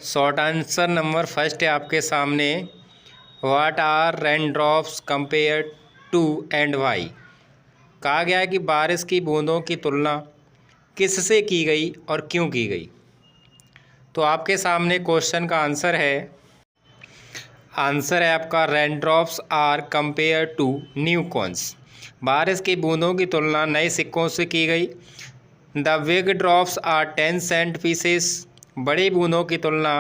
Short answer number first है आपके सामने। What are rain drops compare to and why. कहा गया है कि बारिश की बूंदों की तुलना किससे की गई और क्यों की गई। तो आपके सामने क्वेश्चन का आंसर है आपका rain drops are compare to new coins. बारिश की बूंदों की तुलना नए सिक्कों से की गई। The big drops are 10 cent pieces. बड़ी बूंदों की तुलना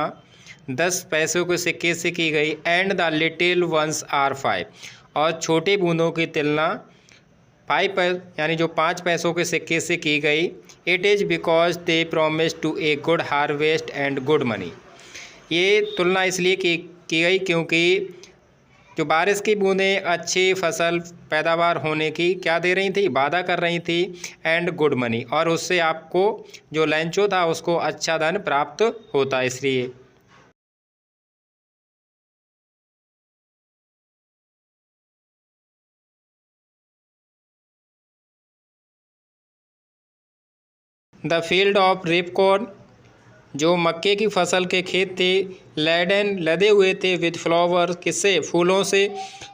10 पैसों के सिक्के से की गई। And the little ones are 5। और छोटी बूंदों की तुलना 5 यानी जो 5 पैसों के सिक्के से की गई। It is because they promise to a good harvest and good money. ये तुलना इसलिए की गई क्योंकि जो बारिश की बूंदें अच्छी फसल पैदावार होने की क्या दे रही थी, वादा कर रही थी। एंड गुड मनी, और उससे आपको जो लंचो था उसको अच्छा धन प्राप्त होता, इसलिए। द फील्ड ऑफ रिपकॉर्न, जो मक्के की फसल के खेत थे, लेडन लदे हुए थे विद फ्लावर, किससे, फूलों से।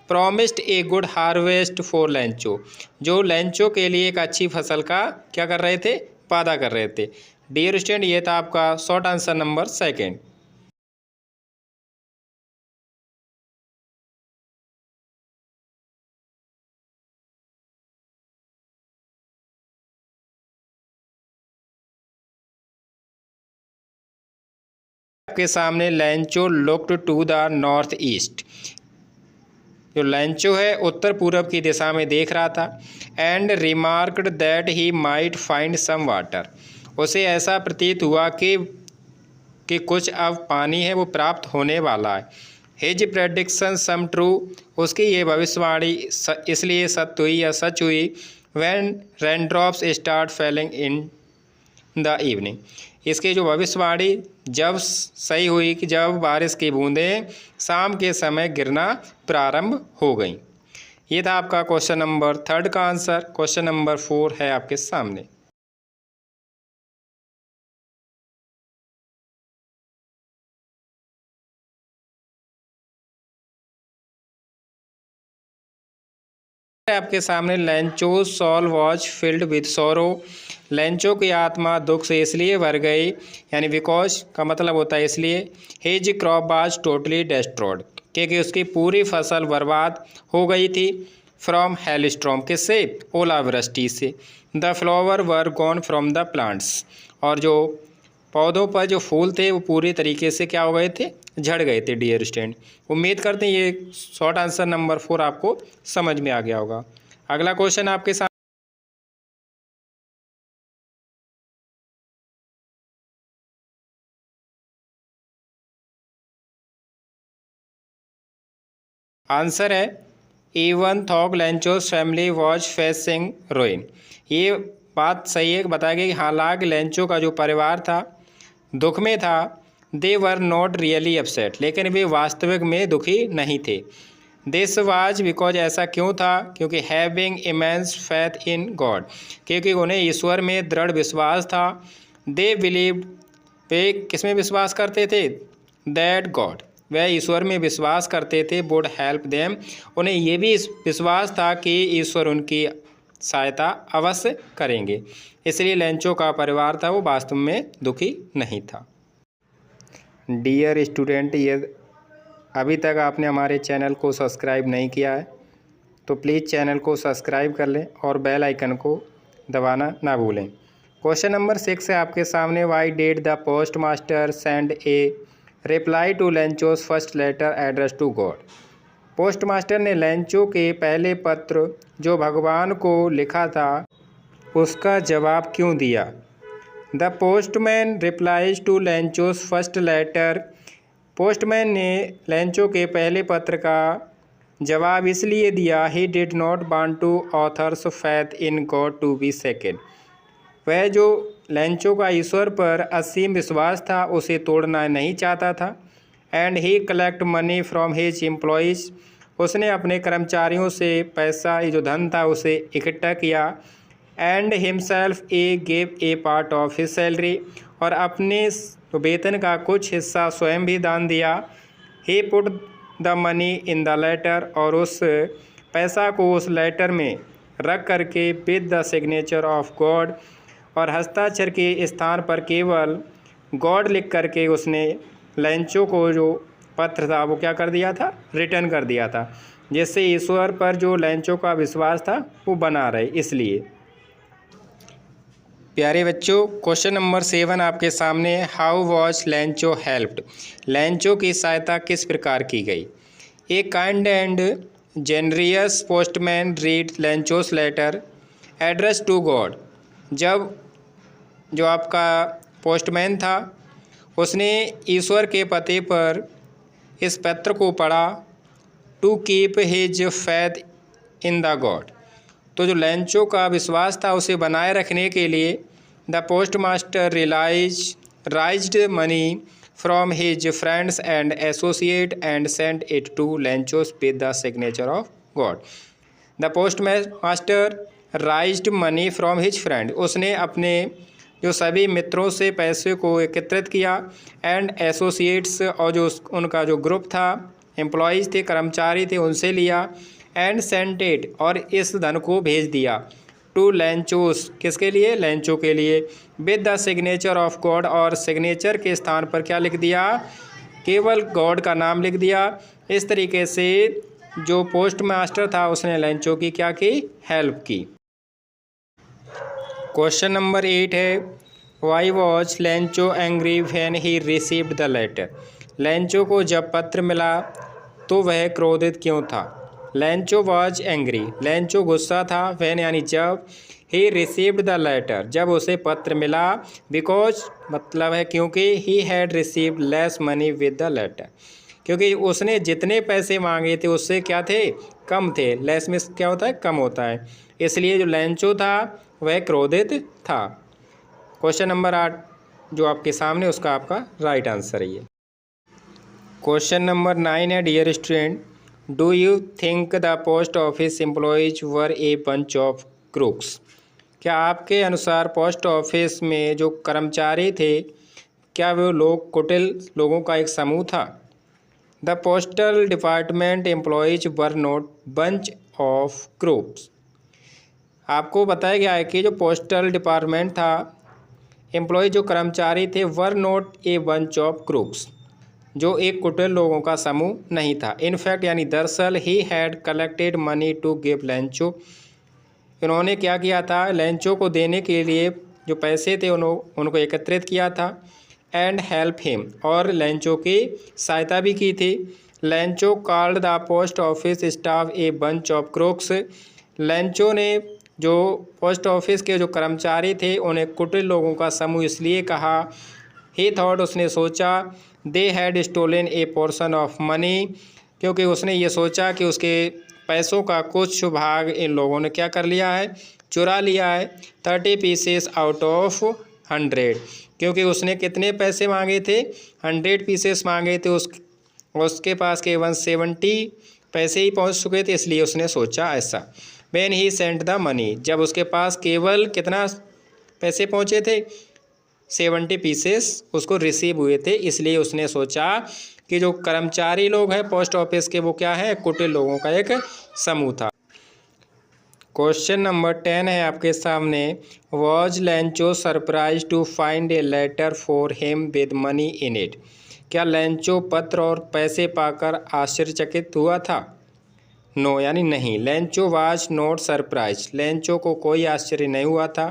Promised A good harvest for Lencho, जो लेंचो के लिए एक अच्छी फसल का क्या कर रहे थे, वादा कर रहे थे। डियर स्टूडेंट, ये था आपका शॉर्ट आंसर नंबर सेकेंड। आपके सामने Lencho looked to the north east. जो लेंचो है उत्तर पूरब की दिशा में देख रहा था। And remarked that he might find some water, उसे ऐसा प्रतीत हुआ कि कुछ अब पानी है वो प्राप्त होने वाला है। हिज प्रेडिक्शन सम ट्रू, उसकी ये भविष्यवाणी इसलिए सत्य हुई या सच हुई। When rain drops start Fehling in the evening, इसकी जो भविष्यवाणी जब सही हुई कि जब बारिश की बूंदें शाम के समय गिरना प्रारंभ हो गईं। ये था आपका क्वेश्चन नंबर थर्ड का आंसर। क्वेश्चन नंबर 4 है आपके सामने। आपके सामने Lencho soul was filled with sorrow. Lencho की आत्मा दुख से इसलिए भर गई, यानी बिकॉज का मतलब होता है इसलिए। His crop was totally destroyed, क्योंकि उसकी पूरी फसल बर्बाद हो गई थी। फ्रॉम हेलस्ट्रॉम, किससे, ओलावृष्टि से। The flower were gone from the plants, और जो पौधों पर जो फूल थे वो पूरी तरीके से क्या हो गए थे, झड़ गए थे। डियर स्टूडेंट, उम्मीद करते हैं ये शॉर्ट आंसर नंबर 4 आपको समझ में आ गया होगा। अगला क्वेश्चन आपके साथ आंसर है even though Lencho's family was facing ruin. ये बात सही है, बताया गया कि हालांकि लेंचो का जो परिवार था दुख में था। दे वर नॉट रियली अपसेट, लेकिन वे वास्तविक में दुखी नहीं थे। दिस वाज बिकॉज, ऐसा क्यों था, क्योंकि having immense faith in God, क्योंकि उन्हें ईश्वर में दृढ़ विश्वास था। दे बिलीव्ड, वे किस में विश्वास करते थे, दैट गॉड, वह ईश्वर में विश्वास करते थे। वुड हेल्प देम, उन्हें ये भी विश्वास था कि ईश्वर उनकी सहायता अवश्य करेंगे। इसलिए लेंचो का परिवार था वो वास्तव में दुखी नहीं था। डियर स्टूडेंट, ये अभी तक आपने हमारे चैनल को सब्सक्राइब नहीं किया है तो प्लीज़ चैनल को सब्सक्राइब कर लें और बेल आइकन को दबाना ना भूलें। क्वेश्चन नंबर 6 है आपके सामने। Why did the post master send a reply to Lencho's first letter address to God. Post master ने लेंचो के पहले पत्र जो भगवान को लिखा था उसका जवाब क्यों दिया। The postman replies to Lencho's first letter, postman ने लेंचो के पहले पत्र का जवाब इसलिए दिया। He did not want to authors faith in God to be second, वह जो लेंचो का ईश्वर पर असीम विश्वास था उसे तोड़ना नहीं चाहता था। And he collect money from his employees, उसने अपने कर्मचारियों से पैसा, ये जो धन था उसे इकट्ठा किया। And himself A gave a part of his salary, और अपने वेतन का कुछ हिस्सा स्वयं भी दान दिया। He put the money in the letter, और उस पैसा को उस लेटर में रख करके with the signature of God, और हस्ताक्षर के स्थान पर केवल गॉड लिख करके उसने लेंचो को जो पत्र था वो क्या कर दिया था, रिटर्न कर दिया था, जिससे ईश्वर पर जो लेंचो का विश्वास था वो बना रहे। इसलिए प्यारे बच्चों, क्वेश्चन नंबर 7 आपके सामने, how was Lencho helped. Lencho की सहायता किस प्रकार की गई। A kind and generous postman read Lencho's letter address to God. जब जो आपका पोस्टमैन था उसने ईश्वर के पते पर इस पत्र को पढ़ा, to keep his faith in the God. तो जो लेंचो का विश्वास था उसे बनाए रखने के लिए the post master raised money from his friends and associate and sent it to Lencho's with the signature of God. The post master raised money from his friend, उसने अपने जो सभी मित्रों से पैसे को एकत्रित किया, एंड एसोसिएट्स, और जो उनका जो ग्रुप था, एम्प्लॉयज़ थे, कर्मचारी थे, उनसे लिया, एंड सेंट इट, और इस धन को भेज दिया, टू लेंचोस, किसके लिए, लेंचो के लिए, with the signature of God, और सिग्नेचर के स्थान पर क्या लिख दिया, केवल गॉड का नाम लिख दिया। इस तरीके से जो पोस्ट मास्टर था उसने लेंचो की क्या की, हेल्प की। क्वेश्चन नंबर 8 है, why was Lencho angry when he received the letter. Lencho को जब पत्र मिला तो वह क्रोधित क्यों था। लेंचो वॉज एंग्री, लेंचो गुस्सा था, व्हेन यानी जब, ही रिसीव्ड द लेटर, जब उसे पत्र मिला, बिकॉज मतलब है क्योंकि, he had received less money with the letter, क्योंकि उसने जितने पैसे मांगे थे उससे क्या थे, कम थे। लेस में क्या होता है, कम होता है, इसलिए जो लेंचो था वह क्रोधित था। क्वेश्चन नंबर 8 जो आपके सामने उसका आपका राइट आंसर है ये। क्वेश्चन नंबर 9 है, dear student, do you think the post office employees were a bunch of crooks. क्या आपके अनुसार पोस्ट ऑफिस में जो कर्मचारी थे क्या वो लोग कुटिल लोगों का एक समूह था। The postal department employees were not bunch of crooks. आपको बताया गया है कि जो पोस्टल डिपार्टमेंट था, एम्प्लॉय जो कर्मचारी थे, were not a bunch of crooks, जो एक कुटिल लोगों का समूह नहीं था। इनफैक्ट यानी दरअसल, he had collected money to give Lencho, इन्होंने क्या किया था, लेंचो को देने के लिए जो पैसे थे उनको एकत्रित किया था, एंड हेल्प हिम, और लेंचो की सहायता भी की थी। Lencho called the post office staff A bunch of crooks. Lencho ने जो पोस्ट ऑफिस के जो कर्मचारी थे उन्हें कुटिल लोगों का समूह इसलिए कहा। ही थॉट, उसने सोचा, they had stolen a portion of money, क्योंकि उसने ये सोचा कि उसके पैसों का कुछ भाग इन लोगों ने क्या कर लिया है, चुरा लिया है। 30 पीसेस आउट ऑफ 100, क्योंकि उसने कितने पैसे मांगे थे, 100 पीसेस मांगे थे, उसके पास केवल 70 पैसे ही पहुंच चुके थे, इसलिए उसने सोचा ऐसा। When he sent the money, जब उसके पास केवल कितना पैसे पहुंचे थे, 70 पीसेस उसको रिसीव हुए थे, इसलिए उसने सोचा कि जो कर्मचारी लोग हैं पोस्ट ऑफिस के वो क्या है, कुटिल लोगों का एक समूह था। क्वेश्चन नंबर 10 है आपके सामने, was Lencho surprise to find a letter for him with money in it. क्या लेंचो पत्र और पैसे पाकर आश्चर्यचकित हुआ था। नो यानी नहीं, Lencho was not surprise, Lencho को कोई आश्चर्य नहीं हुआ था।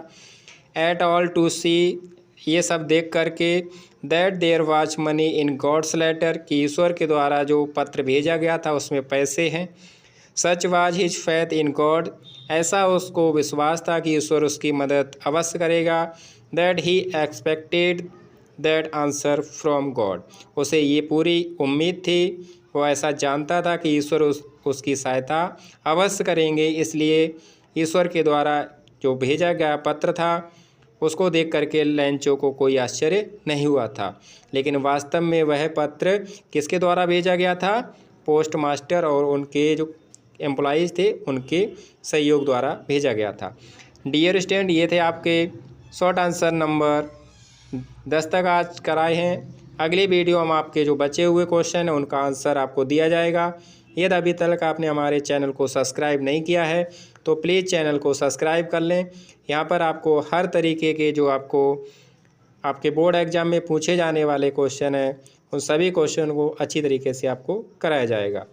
एट ऑल टू सी, ये सब देख करके, that there was money in God's letter, कि ईश्वर के द्वारा जो पत्र भेजा गया था उसमें पैसे हैं। Such was his faith in God, ऐसा उसको विश्वास था कि ईश्वर उसकी मदद अवश्य करेगा। That he expected that answer from God, उसे ये पूरी उम्मीद थी, वो ऐसा जानता था कि ईश्वर उसकी सहायता अवश्य करेंगे, इसलिए ईश्वर के द्वारा जो भेजा गया पत्र था उसको देख करके लेंचो को कोई आश्चर्य नहीं हुआ था। लेकिन वास्तव में वह पत्र किसके द्वारा भेजा गया था, पोस्ट मास्टर और उनके जो एम्प्लॉयज़ थे उनके सहयोग द्वारा भेजा गया था। डियर स्टूडेंट, ये थे आपके शॉर्ट आंसर नंबर 10 तक आज कराए हैं। अगली वीडियो में आपके जो बचे हुए क्वेश्चन हैं उनका आंसर आपको दिया जाएगा। यदि अभी तक आपने हमारे चैनल को सब्सक्राइब नहीं किया है तो प्लीज़ चैनल को सब्सक्राइब कर लें। यहाँ पर आपको हर तरीके के जो आपको आपके बोर्ड एग्ज़ाम में पूछे जाने वाले क्वेश्चन हैं उन सभी क्वेश्चन को अच्छी तरीके से आपको कराया जाएगा।